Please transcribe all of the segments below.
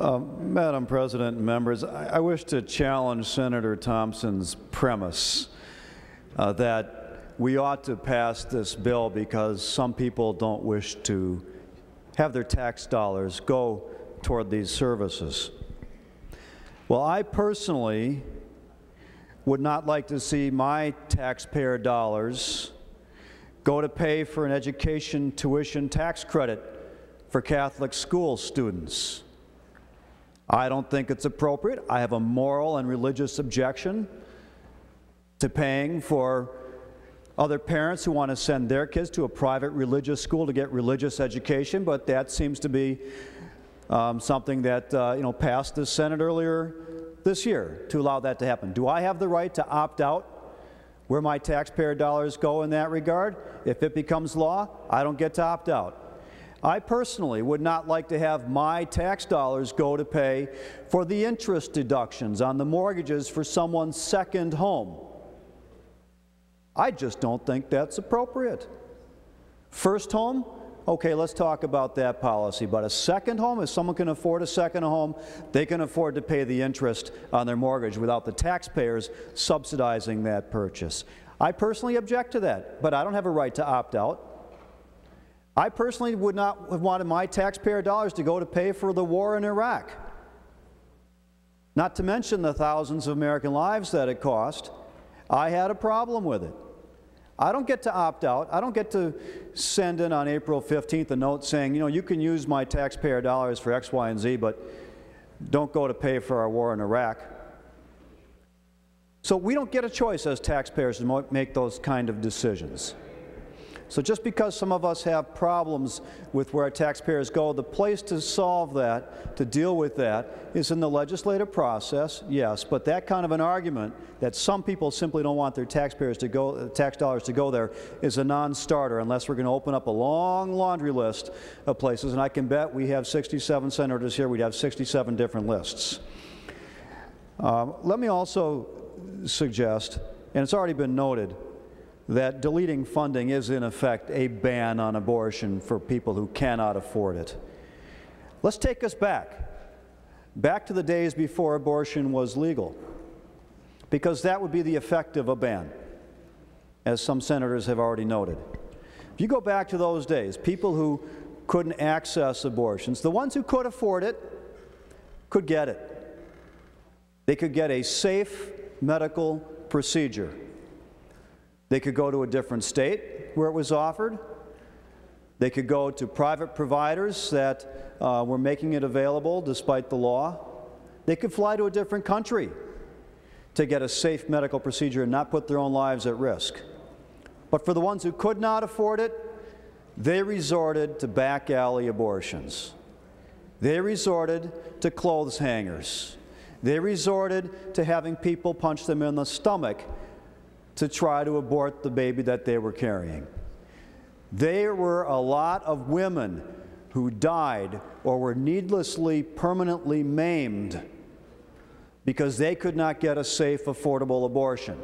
Madam President and members, I wish to challenge Senator Thompson's premise that we ought to pass this bill because some people don't wish to have their tax dollars go toward these services. Well, I personally would not like to see my taxpayer dollars go to pay for an education tuition tax credit for Catholic school students. I don't think it's appropriate. I have a moral and religious objection to paying for other parents who want to send their kids to a private religious school to get religious education, but that seems to be something that passed the Senate earlier this year to allow that to happen. Do I have the right to opt out where my taxpayer dollars go in that regard? If it becomes law, I don't get to opt out. I personally would not like to have my tax dollars go to pay for the interest deductions on the mortgages for someone's second home. I just don't think that's appropriate. First home, okay, let's talk about that policy. But a second home, if someone can afford a second home, they can afford to pay the interest on their mortgage without the taxpayers subsidizing that purchase. I personally object to that, but I don't have a right to opt out. I personally would not have wanted my taxpayer dollars to go to pay for the war in Iraq, not to mention the thousands of American lives that it cost. I had a problem with it. I don't get to opt out. I don't get to send in on April 15th a note saying, you can use my taxpayer dollars for X, Y, and Z, but don't go to pay for our war in Iraq. So we don't get a choice as taxpayers to make those kind of decisions. So just because some of us have problems with where our taxpayers go, the place to solve that, to deal with that, is in the legislative process, yes, but that kind of an argument that some people simply don't want their tax dollars to go there is a non-starter unless we're going to open up a long laundry list of places, and I can bet we have 67 senators here, we'd have 67 different lists. Let me also suggest, and it's already been noted, that deleting funding is in effect a ban on abortion for people who cannot afford it. Let's take us back to the days before abortion was legal, because that would be the effect of a ban, as some senators have already noted. If you go back to those days, people who couldn't access abortions, the ones who could afford it could get it. They could get a safe medical procedure. They could go to a different state where it was offered. They could go to private providers that were making it available despite the law. They could fly to a different country to get a safe medical procedure and not put their own lives at risk. But for the ones who could not afford it, they resorted to back alley abortions. They resorted to clothes hangers. They resorted to having people punch them in the stomach to try to abort the baby that they were carrying. There were a lot of women who died or were needlessly permanently maimed because they could not get a safe, affordable abortion.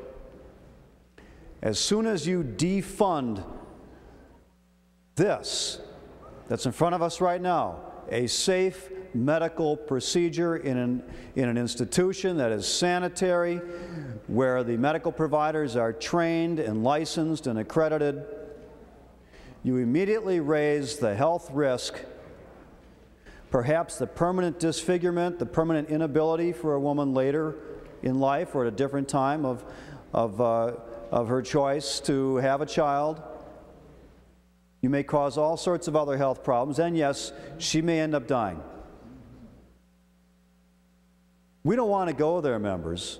As soon as you defund this that's in front of us right now, a safe medical procedure in an institution that is sanitary, where the medical providers are trained and licensed and accredited, you immediately raise the health risk, perhaps the permanent disfigurement, the permanent inability for a woman later in life or at a different time of her choice to have a child. You may cause all sorts of other health problems, and yes, she may end up dying. We don't want to go there, members.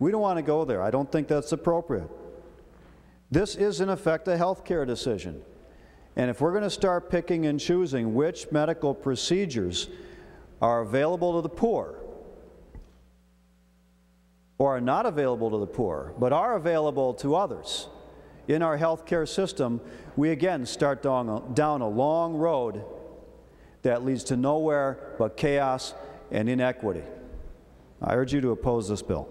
We don't want to go there. I don't think that's appropriate. This is, in effect, a health care decision. And if we're going to start picking and choosing which medical procedures are available to the poor, or are not available to the poor, but are available to others in our health care system, we again start down a long road that leads to nowhere but chaos and inequity. I urge you to oppose this bill.